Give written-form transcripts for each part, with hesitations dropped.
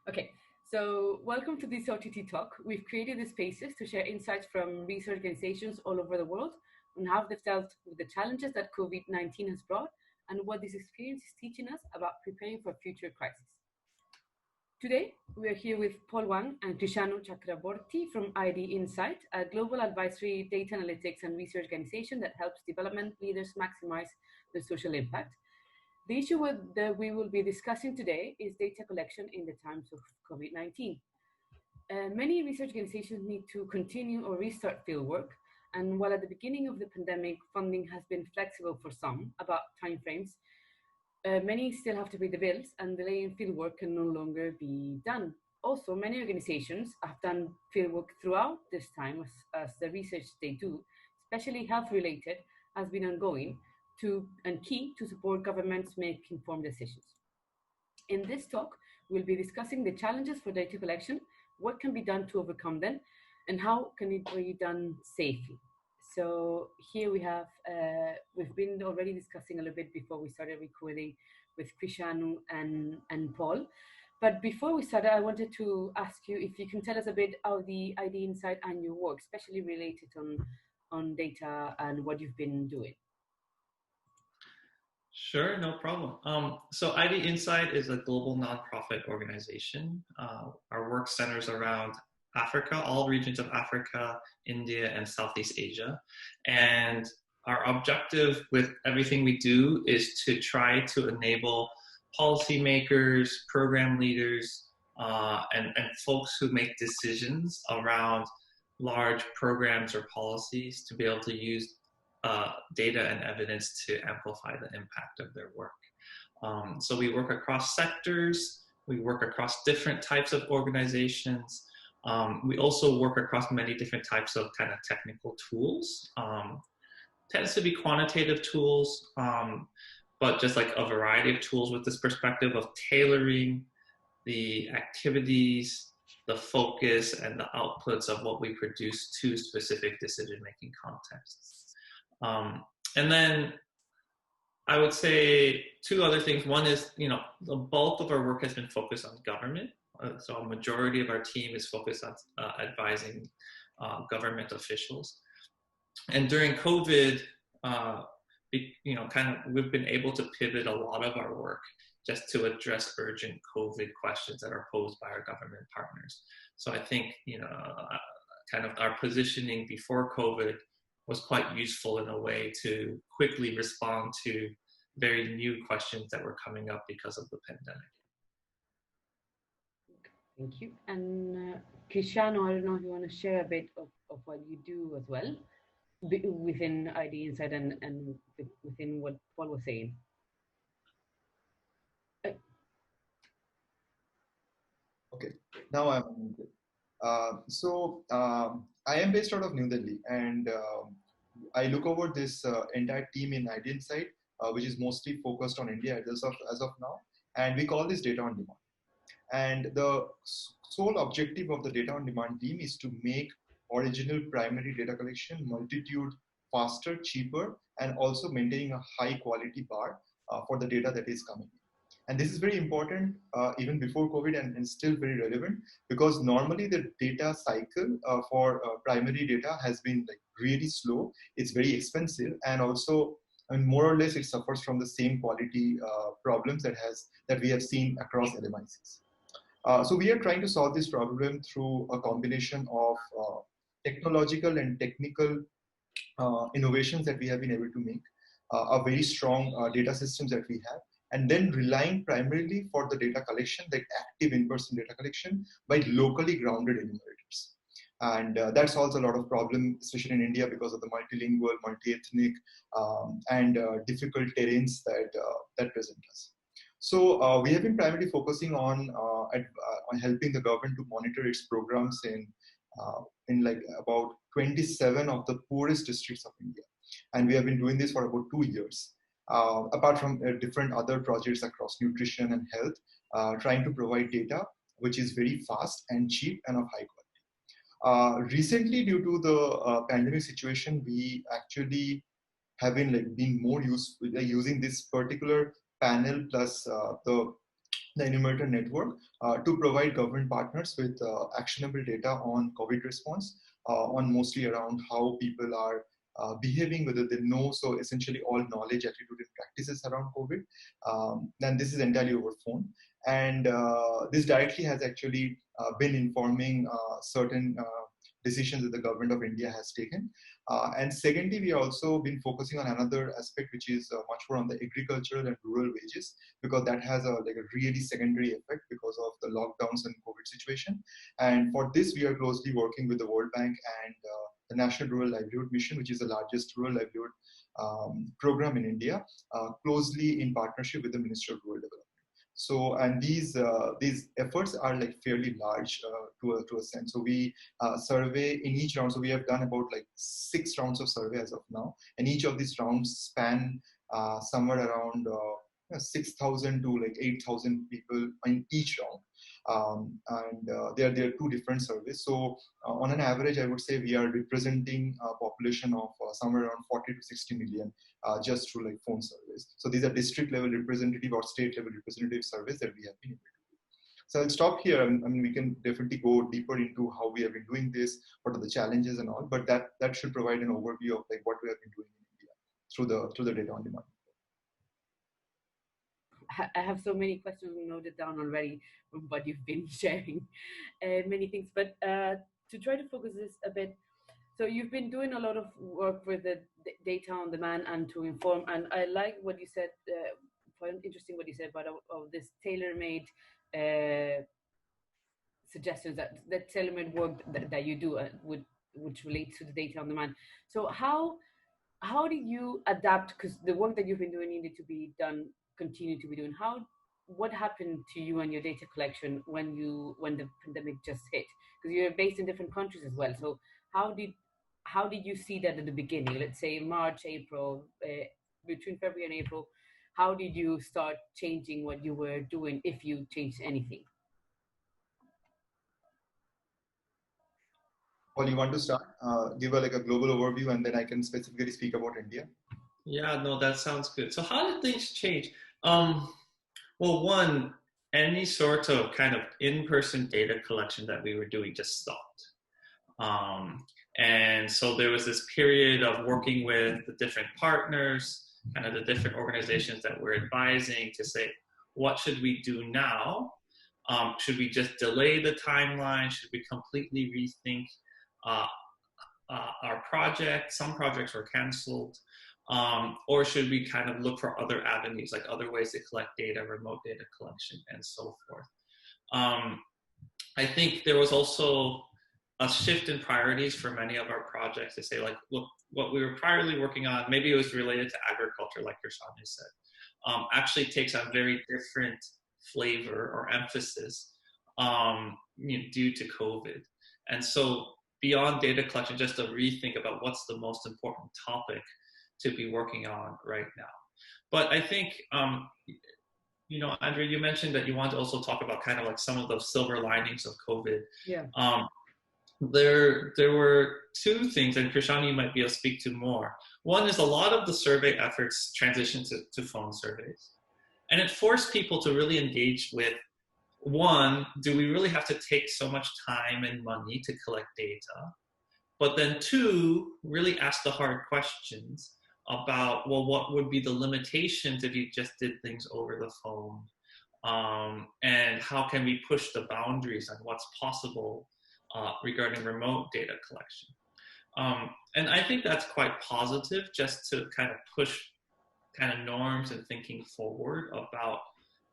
Okay, so welcome to this OTT Talk. We've created these spaces to share insights from research organizations all over the world on how they've dealt with the challenges that COVID-19 has brought and what this experience is teaching us about preparing for future crises. Today, we are here with Paul Wang and Krishanu Chakraborty from IDinsight, a global advisory data analytics and research organization that helps development leaders maximize their social impact. The issue that we will be discussing today is data collection in the times of COVID-19. Many research organizations need to continue or restart fieldwork, and while at the beginning of the pandemic, funding has been flexible for some about timeframes, many still have to pay the bills, and delaying fieldwork can no longer be done. Also, many organizations have done fieldwork throughout this time as the research they do, especially health-related, has been ongoing and key to support governments make informed decisions. In this talk, we'll be discussing the challenges for data collection, what can be done to overcome them, and how can it be done safely. So here we have, we've been already discussing a little bit before we started recording with Krishanu and Paul. But before we started, I wanted to ask you if you can tell us a bit how the IDinsight and your work, especially related on data and what you've been doing. Sure, no problem. So IDinsight is a global nonprofit organization. Our work centers around Africa, all regions of Africa, India, and Southeast Asia. And our objective with everything we do is to try to enable policymakers, program leaders, and folks who make decisions around large programs or policies to be able to use data and evidence to amplify the impact of their work. So we work across sectors, we work across different types of organizations. We also work across many different types of kind of technical tools. Tends to be quantitative tools, but just like a variety of tools with this perspective of tailoring the activities, the focus, and the outputs of what we produce to specific decision-making contexts. And then I would say two other things. One is, the bulk of our work has been focused on government. So a majority of our team is focused on advising government officials. And during COVID, we've been able to pivot a lot of our work just to address urgent COVID questions that are posed by our government partners. So I think, kind of our positioning before COVID was quite useful in a way to quickly respond to very new questions that were coming up because of the pandemic. Thank you. And Krishanu, I don't know if you want to share a bit of what you do as well within IDinsight and within what Paul was saying. Okay, now I'm I am based out of New Delhi, and I look over this entire team in IDinsight, which is mostly focused on India as of now, and we call this data on demand. And the sole objective of the data on demand team is to make original primary data collection multitude faster, cheaper, and also maintaining a high quality bar for the data that is coming in. And this is very important even before COVID and still very relevant, because normally the data cycle for primary data has been like really slow. It's very expensive, and also more or less it suffers from the same quality problems that we have seen across LMICs. So we are trying to solve this problem through a combination of technological and technical innovations that we have been able to make, a very strong data systems that we have, and then relying primarily for the data collection, like active in-person data collection, by locally grounded enumerators. And that solves a lot of problems, especially in India, because of the multilingual, multi-ethnic, and difficult terrains that present us. So we have been primarily focusing on helping the government to monitor its programs in like about 27 of the poorest districts of India. And we have been doing this for about 2 years. Apart from different other projects across nutrition and health, trying to provide data which is very fast and cheap and of high quality. Recently, due to the pandemic situation, we actually have been more using this particular panel plus the the enumerator network to provide government partners with actionable data on COVID response, on mostly around how people are behaving, whether they know, so essentially all knowledge, attitude, and practices around COVID. And this is entirely over phone. And this directly has actually been informing certain decisions that the government of India has taken. And secondly, we have also been focusing on another aspect, which is much more on the agricultural and rural wages, because that has a really secondary effect because of the lockdowns and COVID situation. And for this, we are closely working with the World Bank and the National Rural Livelihood Mission, which is the largest rural livelihood program in India, closely in partnership with the Ministry of Rural Development. So, and these efforts are like fairly large to a sense. So we survey in each round. So we have done about like 6 rounds of survey as of now, and each of these rounds span somewhere around 6,000 to like 8,000 people in each round. There are 2 different surveys. So on an average, I would say we are representing a population of somewhere around 40 to 60 million just through like phone surveys. So these are district level representative or state level representative surveys that we have been able to do. So I'll stop here. I mean, we can definitely go deeper into how we have been doing this, what are the challenges and all, but that should provide an overview of like what we have been doing in India through the data on demand. I have so many questions noted down already from what you've been sharing, many things. But to try to focus this a bit, so you've been doing a lot of work with the data on demand and to inform. And I like what you said. Quite interesting what you said about this tailor-made suggestions that tailor-made work that you do which relates to the data on demand. So how did you adapt? Because the work that you've been doing needed to be done, continue to be doing. What happened to you and your data collection when the pandemic just hit? Because you're based in different countries as well. So how did you see that at the beginning? Let's say March, April, between February and April, how did you start changing what you were doing, if you changed anything? Paul, you want to start? Give a global overview, and then I can specifically speak about India. Yeah, no, that sounds good. So how did things change? Well, one, any sort of kind of in-person data collection that we were doing just stopped. And so there was this period of working with the different partners, kind of the different organizations that we're advising to say, what should we do now? Should we just delay the timeline? Should we completely rethink our project? Some projects were canceled. Or should we kind of look for other avenues, like other ways to collect data, remote data collection, and so forth. I think there was also a shift in priorities for many of our projects to say, like, look, what we were primarily working on, maybe it was related to agriculture, like Krishanu said, actually takes a very different flavor or emphasis due to COVID. And so beyond data collection, just to rethink about what's the most important topic to be working on right now. But I think, Andrea, you mentioned that you want to also talk about kind of like some of those silver linings of COVID. Yeah. There were 2 things, and Krishanu, you might be able to speak to more. One is a lot of the survey efforts transitioned to phone surveys. And it forced people to really engage with, one, do we really have to take so much time and money to collect data? But then 2, really ask the hard questions about, well, what would be the limitations if you just did things over the phone? And how can we push the boundaries on what's possible regarding remote data collection? And I think that's quite positive, just to kind of push kind of norms and thinking forward about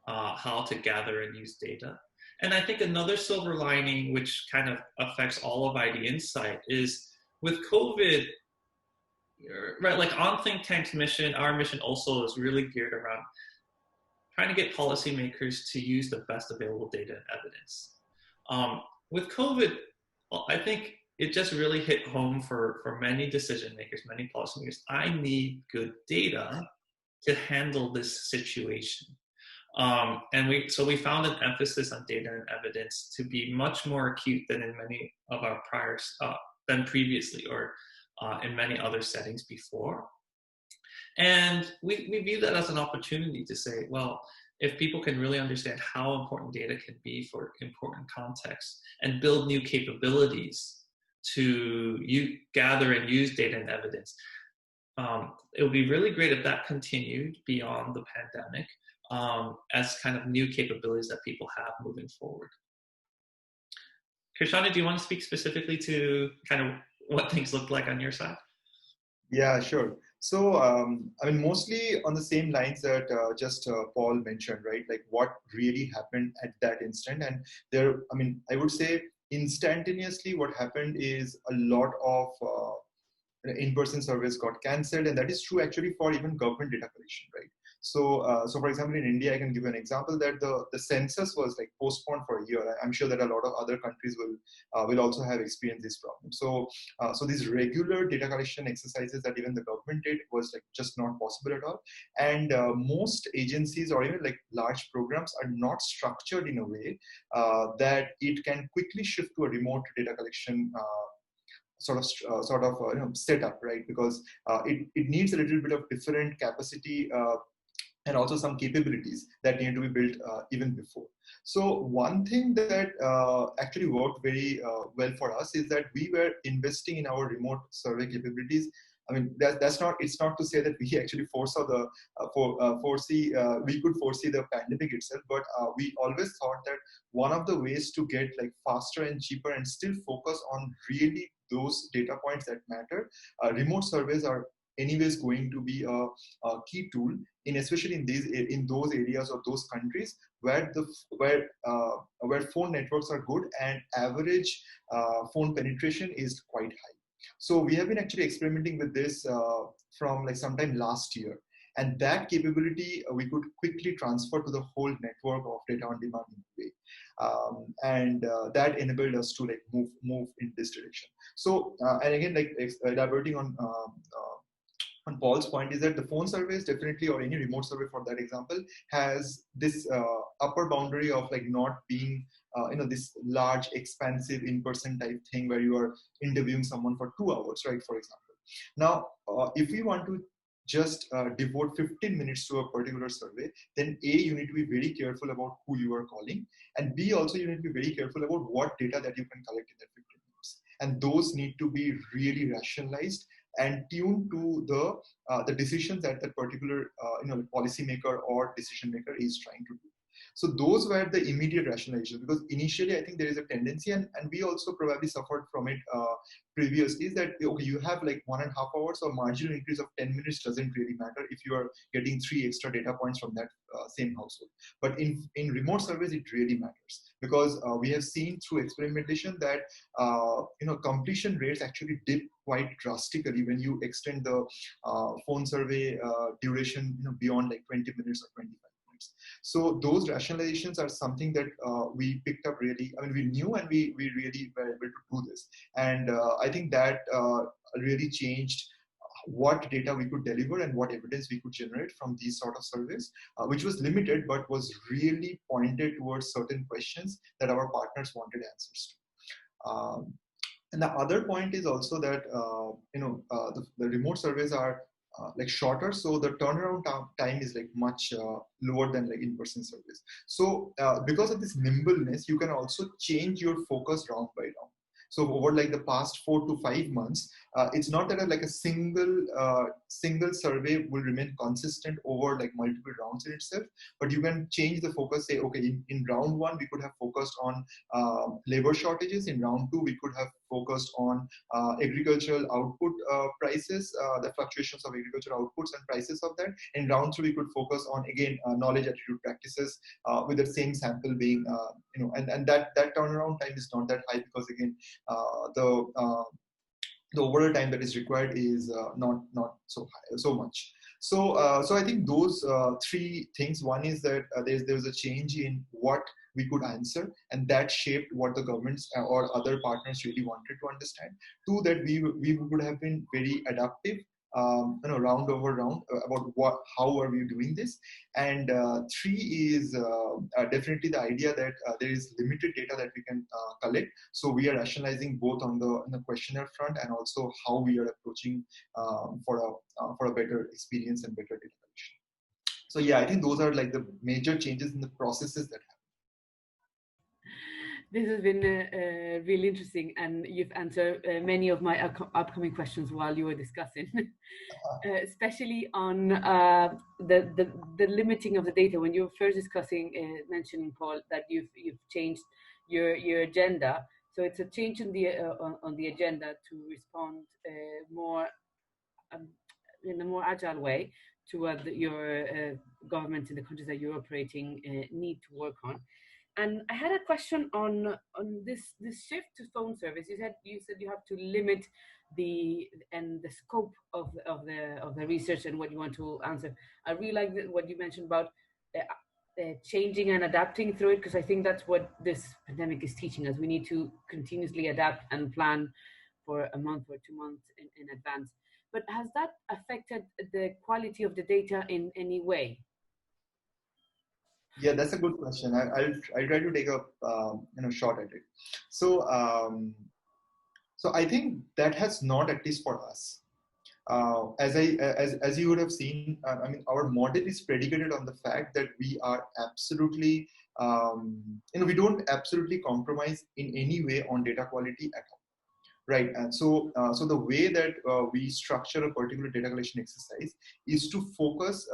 how to gather and use data. And I think another silver lining, which kind of affects all of IDinsight, is with COVID, right, like on Think Tank's mission, our mission also is really geared around trying to get policymakers to use the best available data and evidence. With COVID, I think it just really hit home for many decision makers, many policymakers. I need good data to handle this situation. And we found an emphasis on data and evidence to be much more acute than in many of our than previously, or in many other settings before. And we view that as an opportunity to say, well, if people can really understand how important data can be for important contexts and build new capabilities to gather and use data and evidence, it would be really great if that continued beyond the pandemic as kind of new capabilities that people have moving forward. Krishanu, do you want to speak specifically to kind of what things look like on your side? Yeah, sure. So, I mean, mostly on the same lines that Paul mentioned, right? Like what really happened at that instant. And there, I mean, I would say instantaneously what happened is a lot of in-person surveys got cancelled, and that is true actually for even government data collection, right? So for example, in India, I can give you an example that the census was like postponed for a year. I'm sure that a lot of other countries will also have experienced this problem. So these regular data collection exercises that even the government did was like just not possible at all. And most agencies or even like large programs are not structured in a way that it can quickly shift to a remote data collection sort of setup, right? Because it needs a little bit of different capacity and also some capabilities that need to be built even before. So one thing that actually worked very well for us is that we were investing in our remote survey capabilities. I mean, that's not. It's not to say that we actually foresaw the we could foresee the pandemic itself, but we always thought that one of the ways to get like faster and cheaper and still focus on really those data points that matter, remote surveys are anyways going to be a key tool in, especially in those areas or those countries where phone networks are good and average phone penetration is quite high. So we have been actually experimenting with this from like sometime last year, and that capability we could quickly transfer to the whole network of data on demand in a way. And that enabled us to like move in this direction. So and again, like elaborating on Paul's point is that the phone surveys definitely, or any remote survey for that example, has this upper boundary of like not being this large expansive in-person type thing where you are interviewing someone for 2 hours, right? For example. Now, if we want to just devote 15 minutes to a particular survey, then A, you need to be very careful about who you are calling, and B, also you need to be very careful about what data that you can collect in that 15 minutes. And those need to be really rationalized and tuned to the decisions that that particular policymaker or decision maker is trying to do. So those were the immediate rationalization, because initially I think there is a tendency, and we also probably suffered from it previously, is that okay, you have like 1.5 hours, or marginal increase of 10 minutes doesn't really matter if you are getting 3 extra data points from that same household. But in remote surveys, it really matters, because we have seen through experimentation that completion rates actually dip quite drastically when you extend the phone survey duration beyond like 20 minutes or 25 minutes. So those rationalizations are something that we picked up really. I mean, we knew, and we really were able to do this. And I think that really changed what data we could deliver and what evidence we could generate from these sort of surveys, which was limited but was really pointed towards certain questions that our partners wanted answers to. And the other point is also that the remote surveys are like shorter, so the turnaround time is like much lower than like in-person surveys. So because of this nimbleness, you can also change your focus round by round. So over like the past 4 to 5 months, it's not that like a single survey will remain consistent over like multiple rounds in itself, but you can change the focus. Say, okay, in round 1 we could have focused on labor shortages. In round 2 we could have focused on agricultural output prices, the fluctuations of agricultural outputs and prices of that. In round 3 we could focus on again knowledge attitude practices with the same sample being and that turnaround time is not that high, because again the overall time that is required is not so high, so much. So I think those 3 things. One is that there was a change in what we could answer, and that shaped what the governments or other partners really wanted to understand. 2, that we would have been very adaptive, round over round about how are we doing this. And 3 is definitely the idea that there is limited data that we can collect. So we are rationalizing both on the questionnaire front and also how we are approaching for a better experience and better data collection. So yeah, I think those are like the major changes in the processes that happen. This has been really interesting, and you've answered many of my upcoming questions while you were discussing, especially on the limiting of the data. When you were first discussing, mentioning, Paul, that you've changed your agenda. So it's a change in the on the agenda to respond more um, in a more agile way to what your governments in the countries that you're operating need to work on. And I had a question on this shift to phone service. You said you have to limit the scope of the research and what you want to answer. I really like what you mentioned about changing and adapting through it, because I think that's what this pandemic is teaching us. We need to continuously adapt and plan for a month or 2 months in advance. But has that affected the quality of the data in any way? Yeah, that's a good question. I'll try to take a shot at it. So so I think that has not, at least for us. As you would have seen, I mean, our model is predicated on the fact that we are absolutely, we don't absolutely compromise in any way on data quality at all, right? And so the way that we structure a particular data collection exercise is to focus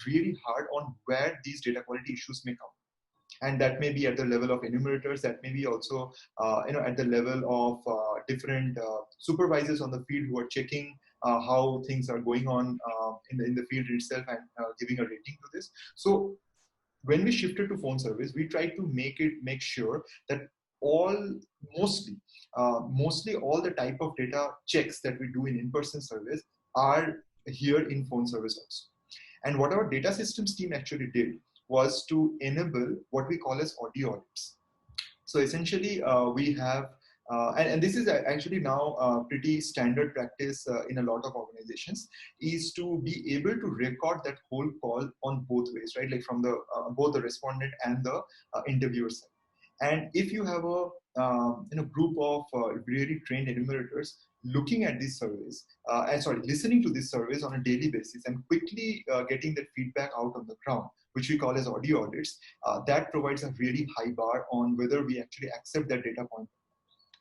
really hard on where these data quality issues may come. And that may be at the level of enumerators, that may be also at the level of different supervisors on the field who are checking how things are going on in the field itself and giving a rating to this. So when we shifted to phone service, we tried to make sure that all mostly all the type of data checks that we do in in-person service are here in phone service also. And what our data systems team actually did was to enable what we call as audio audits. So essentially, we have, and this is actually now pretty standard practice in a lot of organizations, is to be able to record that whole call on both ways, right? Like from the both the respondent and the interviewer side. And if you have a group of really trained enumerators looking at these surveys, listening to these surveys on a daily basis and quickly getting that feedback out on the ground, which we call as audio audits, that provides a really high bar on whether we actually accept that data point.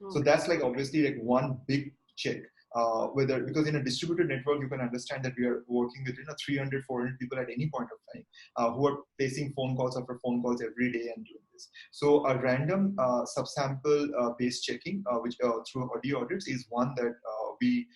Okay. So that's like obviously like one big check. Because in a distributed network, you can understand that we are working with 300, 400 people at any point of time who are facing phone calls after phone calls every day and doing this. So a random subsample based checking, which through audio audits, is one that we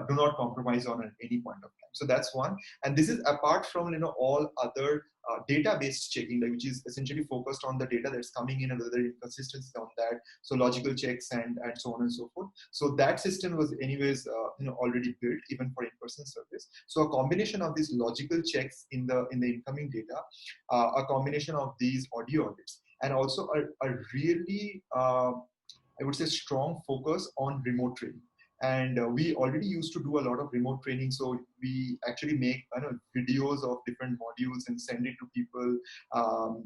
do not compromise on at any point of time. So that's one. And this is apart from all other data-based checking, which is essentially focused on the data that's coming in and whether inconsistencies on that. So logical checks and so on and so forth. So that system was anyways already built even for in-person service. So a combination of these logical checks in the incoming data, a combination of these audio audits, and also a really I would say strong focus on remote training. And we already used to do a lot of remote training. So we actually make videos of different modules and send it to people.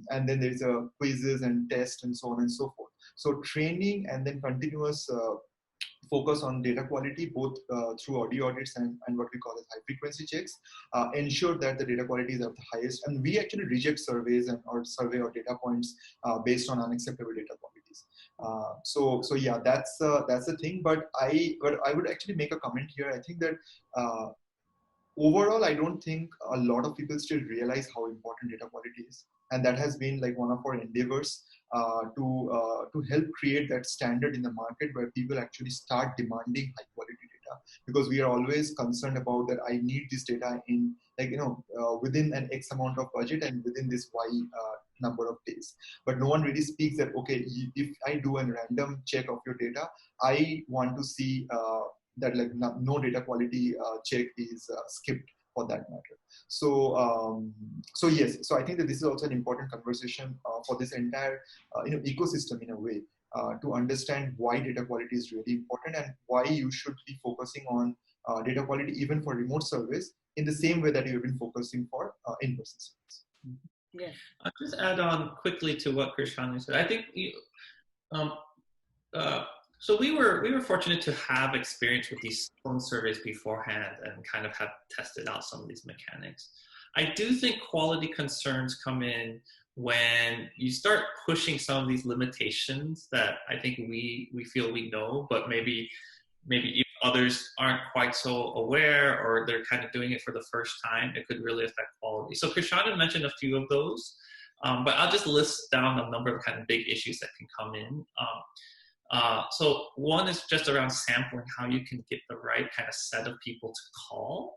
And then there's a quizzes and tests and so on and so forth. So training and then continuous focus on data quality, both through audio audits and what we call as high frequency checks, ensure that the data quality is at the highest. And we actually reject surveys or survey or data points based on unacceptable data qualities. So yeah, that's the thing. But I would actually make a comment here. I think that overall, I don't think a lot of people still realize how important data quality is, and that has been like one of our endeavors to help create that standard in the market where people actually start demanding high quality data, because we are always concerned about that. I need this data in within an X amount of budget and within this Y number of days. But no one really speaks that, okay, if I do a random check of your data, I want to see that like no data quality check is skipped for that matter. So so yes, so I think that this is also an important conversation for this entire ecosystem in a way, to understand why data quality is really important and why you should be focusing on data quality even for remote service in the same way that you've been focusing for in-person service. Yes. I'll just add on quickly to what Krishanu said. I think so we were fortunate to have experience with these phone surveys beforehand and kind of have tested out some of these mechanics. I do think quality concerns come in when you start pushing some of these limitations that I think we feel we know, but maybe even others aren't quite so aware, or they're kind of doing it for the first time. It could really affect quality. So Krishanu mentioned a few of those, but I'll just list down a number of kind of big issues that can come in. So one is just around sampling, how you can get the right kind of set of people to call.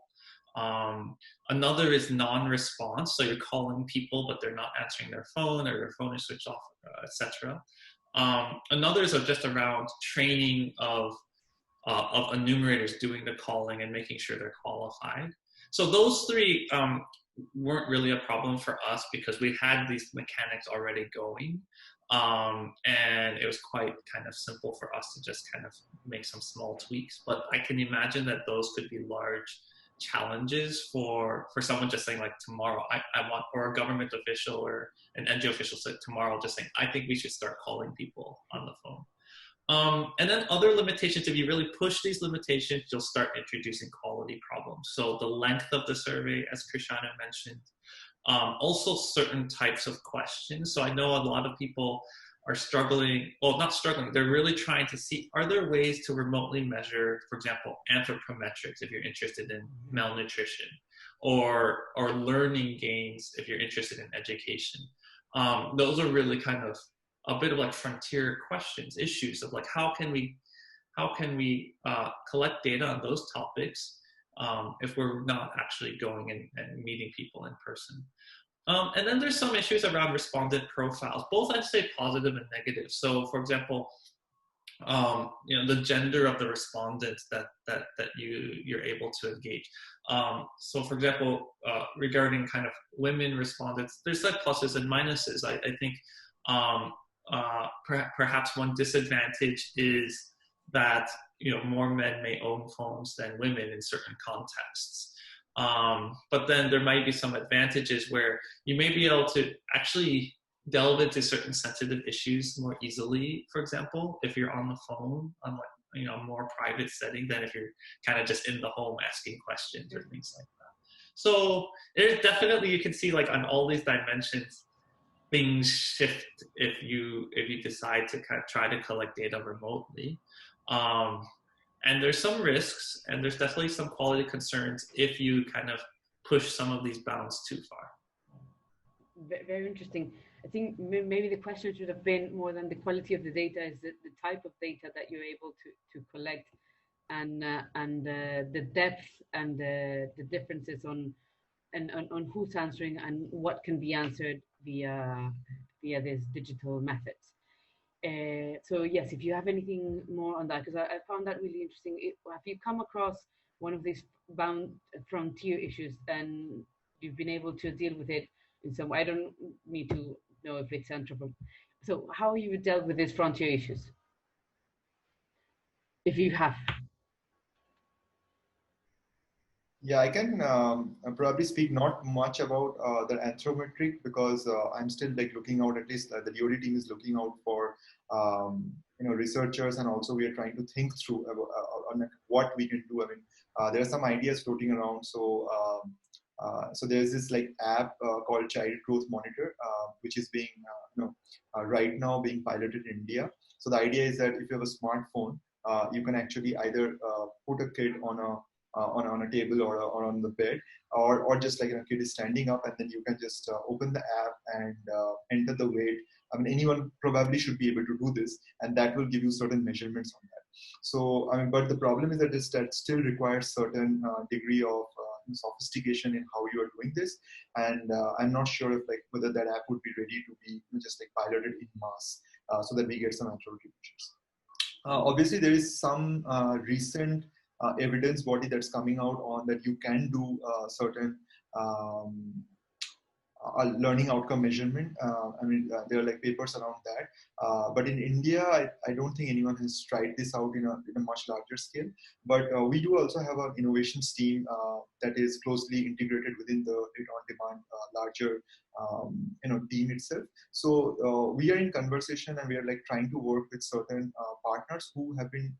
Another is non-response, so you're calling people but they're not answering their phone, or their phone is switched off, etc. Another is just around training of enumerators doing the calling and making sure they're qualified. So those three weren't really a problem for us because we had these mechanics already going. And it was quite kind of simple for us to just kind of make some small tweaks. But I can imagine that those could be large challenges for someone just saying like tomorrow, I want, or a government official or an NGO official said tomorrow, just saying, I think we should start calling people on the phone. And then other limitations, if you really push these limitations, you'll start introducing quality problems. So the length of the survey, as Krishanu mentioned, also certain types of questions. So I know a lot of people are struggling, well, not struggling, they're really trying to see, are there ways to remotely measure, for example, anthropometrics if you're interested in malnutrition, or learning gains if you're interested in education. Those are really kind of a bit of like frontier questions, issues of like, how can we collect data on those topics if we're not actually going and meeting people in person. And then there's some issues around respondent profiles, both I'd say positive and negative. So for example, the gender of the respondents that you're able to engage. So for example, regarding kind of women respondents, there's like pluses and minuses. I think perhaps one disadvantage is that more men may own phones than women in certain contexts. But then there might be some advantages where you may be able to actually delve into certain sensitive issues more easily. For example, if you're on the phone on like a more private setting than if you're kind of just in the home asking questions or things like that. So there's definitely, you can see like on all these dimensions, things shift if you decide to kind of try to collect data remotely. And there's some risks, and there's definitely some quality concerns if you kind of push some of these bounds too far. Very interesting. I think maybe the question should have been more than the quality of the data, is the type of data that you're able to collect, and the depth and the differences on who's answering and what can be answered via these digital methods. So yes, if you have anything more on that, because I found that really interesting. Have you come across one of these bound frontier issues and you've been able to deal with it in some way? I don't need to know if it's anthropo. So how you dealt with these frontier issues, if you have? Yeah, I can probably speak not much about the anthropometric, because I'm still like looking out, at least the DoD team is looking out for researchers, and also we are trying to think through on what we can do. I mean, there are some ideas floating around. So there's this like app called Child Growth Monitor, which is being right now being piloted in India. So the idea is that if you have a smartphone, you can actually either put a kid on a table or on the bed, or just like a kid is standing up, and then you can just open the app and enter the weight. I mean, anyone probably should be able to do this, and that will give you certain measurements on that. So, I mean, but the problem is that that still requires certain degree of sophistication in how you are doing this, and I'm not sure if like whether that app would be ready to be just like piloted in mass, so that we get some anthropometric measures. Obviously, there is some recent evidence body that's coming out on that you can do certain learning outcome measurement. I mean, there are like papers around that. But in India, I don't think anyone has tried this out in a much larger scale. But we do also have an innovations team that is closely integrated within the data on demand larger team itself. So we are in conversation, and we are like trying to work with certain partners who have been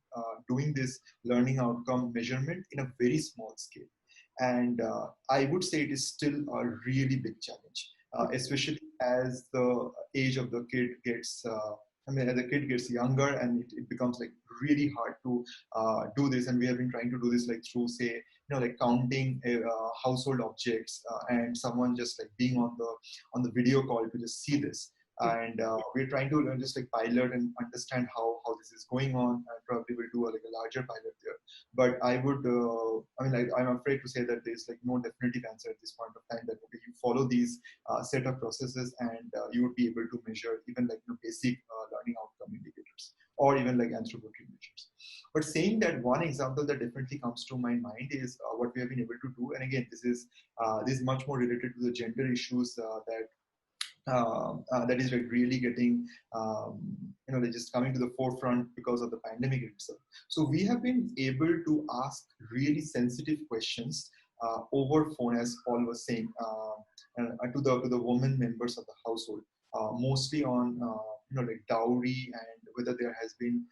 doing this learning outcome measurement in a very small scale. And I would say it is still a really big challenge, especially as the age of the kid gets, as the kid gets younger, and it becomes like really hard to do this. And we have been trying to do this like through, say, like counting household objects, and someone just like being on the video call to just see this. And we're trying to just like pilot and understand how this is going on, and probably we'll do like a larger pilot there. But I would, I'm afraid to say that there's like no definitive answer at this point of time, that okay, you follow these set of processes, and you would be able to measure even like basic learning outcome indicators, or even like anthropometry measures. But saying that, one example that definitely comes to my mind is what we have been able to do. And again, this is much more related to the gender issues that is like really getting, they're just coming to the forefront because of the pandemic itself. So we have been able to ask really sensitive questions over phone, as Paul was saying, to the women members of the household, mostly on like dowry, and whether there has been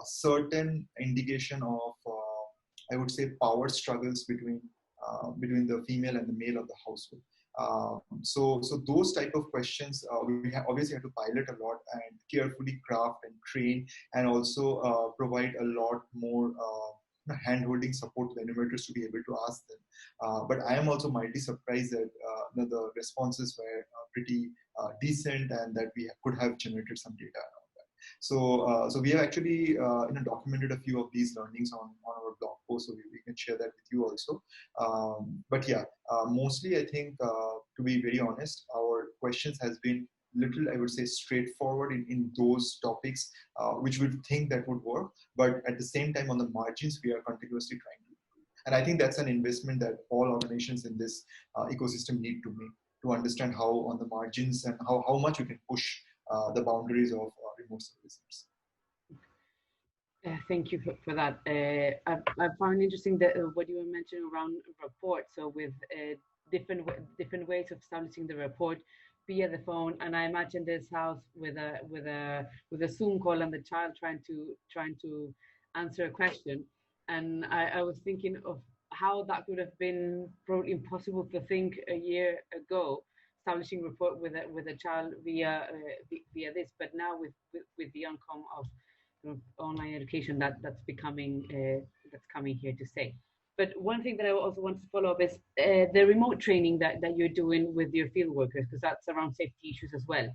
certain indication of I would say power struggles between the female and the male of the household. So those type of questions we obviously have to pilot a lot and carefully craft and train, and also provide a lot more hand-holding support to the enumerators to be able to ask them. But I am also mildly surprised that the responses were pretty decent, and that we could have generated some data around that. So we have actually documented a few of these learnings on our blog post, so we can share that with you also. But yeah, mostly I think, to be very honest, our questions has been little, I would say, straightforward in those topics, which we think that would work. But at the same time, on the margins, we are continuously trying to improve. And I think that's an investment that all organizations in this ecosystem need to make, to understand how on the margins and how much we can push the boundaries of remote services. Thank you for that. I found interesting that what you were mentioning around reports. So with different ways of establishing the report via the phone, and I imagine this house with a Zoom call and the child trying to answer a question, and I was thinking of how that would have been probably impossible to think a year ago, establishing report with a child via this, but now with the outcome of online education that's coming here to stay. But one thing that I also want to follow up is the remote training that you're doing with your field workers, because that's around safety issues as well.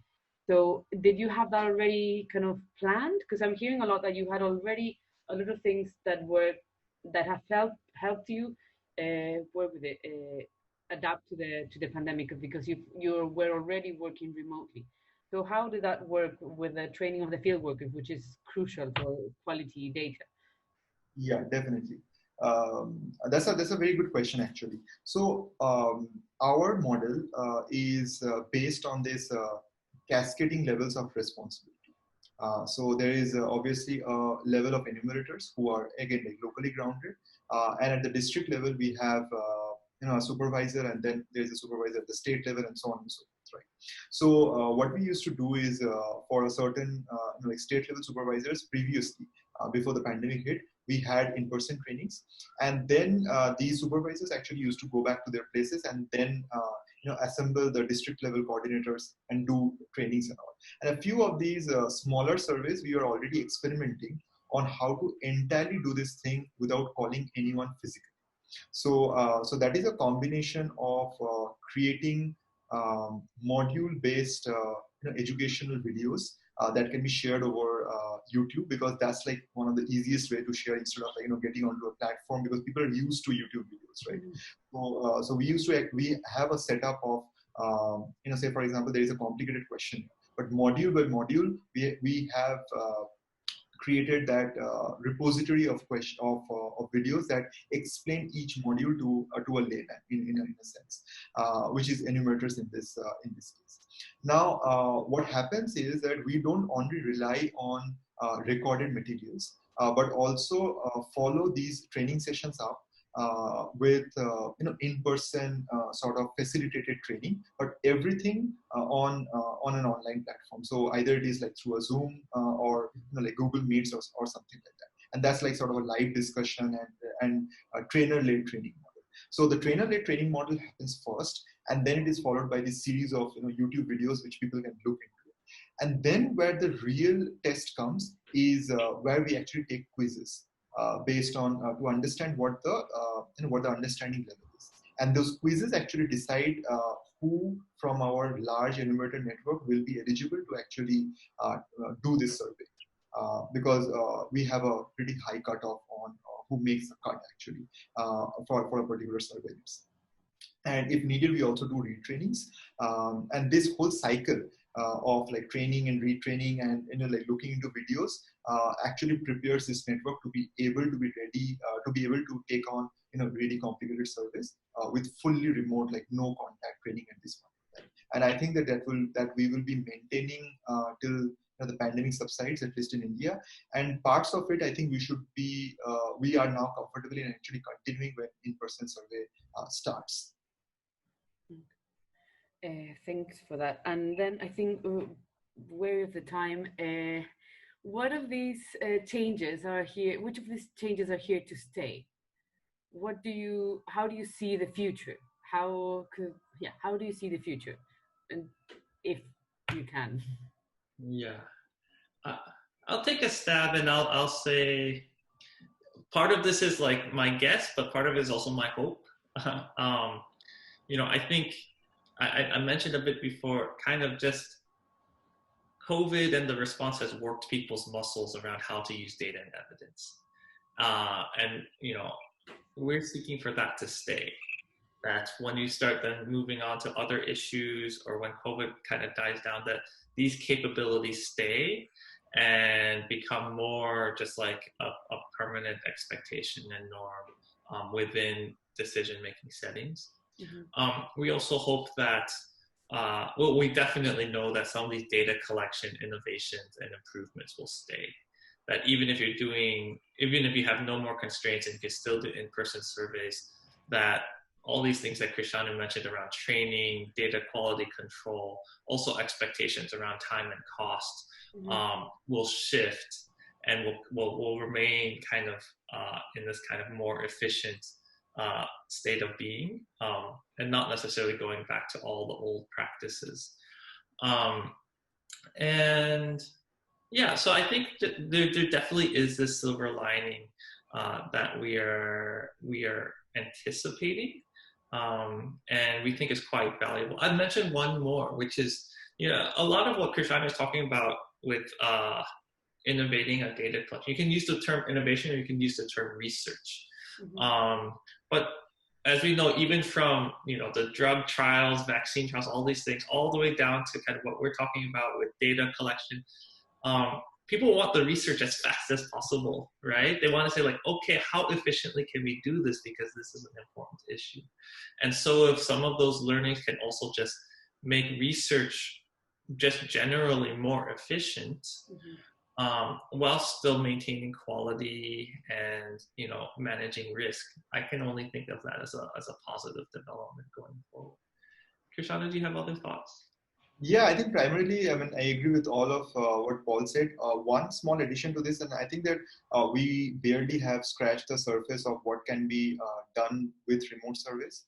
So did you have that already kind of planned? Because I'm hearing a lot that you had already a lot of things that have helped you work with it, adapt to the pandemic, because you were already working remotely. So how did that work with the training of the field workers, which is crucial for quality data? Yeah, definitely. That's a very good question, actually. So our model is based on this cascading levels of responsibility. So there is obviously a level of enumerators who are, again, like locally grounded, and at the district level we have a supervisor, and then there's a supervisor at the state level, and so on and so forth. Right. So what we used to do is for a certain like state level supervisors previously, before the pandemic hit, we had in-person trainings, and then these supervisors actually used to go back to their places and then assemble the district level coordinators and do trainings and all. And a few of these smaller surveys, we are already experimenting on how to entirely do this thing without calling anyone physically. So that is a combination of creating module-based educational videos that can be shared over YouTube, because that's like one of the easiest way to share, instead of getting onto a platform, because people are used to YouTube videos, right? So we have a setup of say for example there is a complicated question, but module by module we have created that repository of videos that explain each module to a layman in a sense, which is enumerators in this case. Now, what happens is that we don't only rely on recorded materials, but also follow these training sessions up with in-person sort of facilitated training, but everything on an online platform. So either it is like through a Zoom or like Google Meets or something like that. And that's like sort of a live discussion and a trainer-led training model. So the trainer-led training model happens first, and then it is followed by this series of YouTube videos which people can look into. And then where the real test comes is where we actually take quizzes based on to understand what the understanding level is. And those quizzes actually decide who from our large enumerator network will be eligible to actually do this survey. Because we have a pretty high cutoff on who makes the cut actually for a particular survey. And if needed, we also do retrainings. And this whole cycle of like training and retraining and like looking into videos actually prepares this network to be able to be ready to be able to take on really complicated surveys with fully remote, like no contact training at this point. And I think that we will be maintaining till the pandemic subsides, at least in India. And parts of it, I think we are now comfortable in actually continuing when in-person survey starts. Thanks for that. And then I think wary of the time, what of these changes are here? Which of these changes are here to stay? How do you see the future? How do you see the future? And if you can. Yeah, I'll take a stab, and I'll say part of this is like my guess, but part of it is also my hope. I think I mentioned a bit before, kind of just COVID and the response has worked people's muscles around how to use data and evidence. And we're seeking for that to stay. That when you start then moving on to other issues, or when COVID kind of dies down, that these capabilities stay and become more just like a permanent expectation and norm within decision-making settings. Mm-hmm. We also hope that, we definitely know that some of these data collection innovations and improvements will stay. That even if you have no more constraints and you can still do in-person surveys, that all these things that Krishanu mentioned around training, data quality control, also expectations around time and cost, mm-hmm. Will shift and will remain kind of in this kind of more efficient state of being, and not necessarily going back to all the old practices. And yeah, so I think that there definitely is this silver lining that we are anticipating, and we think is quite valuable. I mentioned one more, which is a lot of what Krishanu is talking about with innovating a data collection. You can use the term innovation, or you can use the term research. Mm-hmm. But as we know, even from the drug trials, vaccine trials, all these things, all the way down to kind of what we're talking about with data collection, people want the research as fast as possible, right? They want to say like, okay, how efficiently can we do this, because this is an important issue. And so if some of those learnings can also just make research just generally more efficient, mm-hmm. While still maintaining quality and managing risk, I can only think of that as a positive development going forward. Krishanu, do you have other thoughts? Yeah, I think primarily, I agree with all of what Paul said. One small addition to this, and I think that we barely have scratched the surface of what can be done with remote surveys,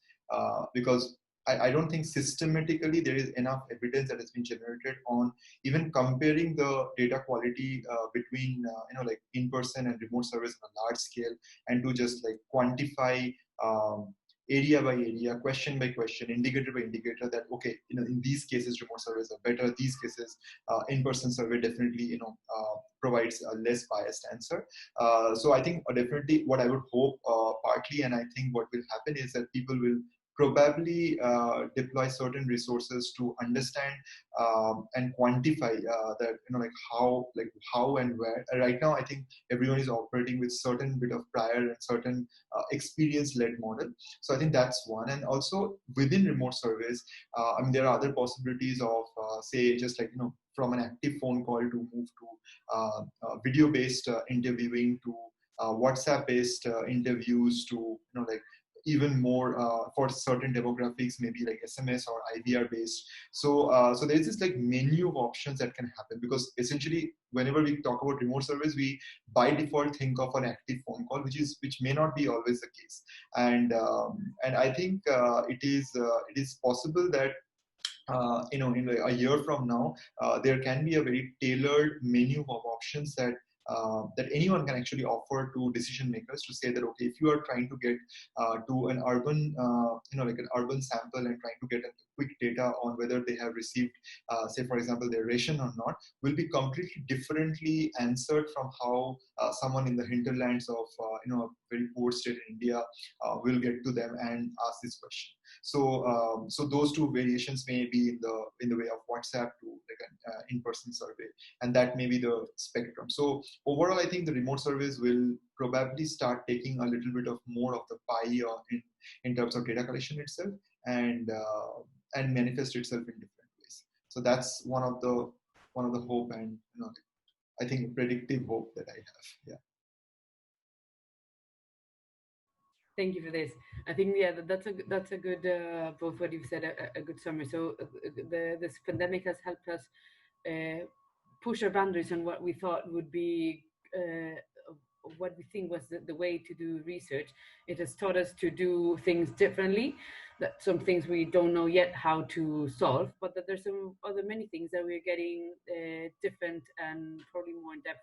because I don't think systematically there is enough evidence that has been generated on even comparing the data quality between like in-person and remote surveys on a large scale, and to just like quantify area by area, question by question, indicator by indicator, that okay, in these cases remote surveys are better, these cases in-person survey definitely provides a less biased answer. So I think definitely what I would hope partly, and I think what will happen is that people will probably deploy certain resources to understand and quantify that like how and where. Right now, I think everyone is operating with certain bit of prior and certain experience-led model. So I think that's one. And also within remote surveys, there are other possibilities of say just like from an active phone call to move to video-based interviewing, to WhatsApp-based interviews, to like even more for certain demographics, maybe like SMS or IVR based. So there's this like menu of options that can happen, because essentially whenever we talk about remote service, we by default think of an active phone call, which may not be always the case. And I think it is possible that in a year from now, there can be a very tailored menu of options that anyone can actually offer to decision makers, to say that, okay, if you are trying to get to an urban, like an urban sample, and trying to get a quick data on whether they have received, say for example, their ration or not, will be completely differently answered from how someone in the hinterlands of a very poor state in India will get to them and ask this question. So those two variations may be in the way of WhatsApp to like an in-person survey, and that may be the spectrum. So overall, I think the remote service will probably start taking a little bit of more of the pie in terms of data collection itself, and manifest itself in different ways. So that's one of the hope, and I think predictive hope that I have. Yeah. Thank you for this. I think that's a good both what you've said, a good summary. So this pandemic has helped us push our boundaries on what we thought would be what we think was the way to do research. It has taught us to do things differently, that some things we don't know yet how to solve, but that there's some other many things that we're getting different and probably more in depth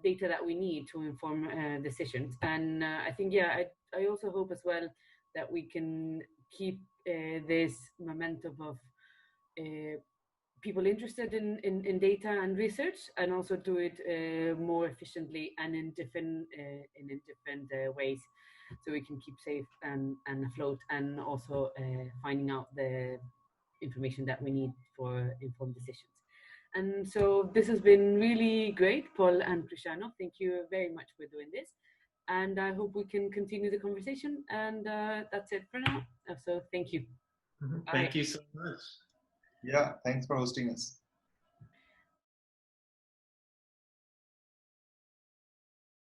data that we need to inform decisions. And I think, I also hope as well that we can keep this momentum of people interested in data and research, and also do it more efficiently and in different ways, so we can keep safe and afloat, and also finding out the information that we need for informed decisions. And so this has been really great, Paul and Krishanu. Thank you very much for doing this. And I hope we can continue the conversation. And that's it for now. So thank you. Thank you so much. Yeah, thanks for hosting us.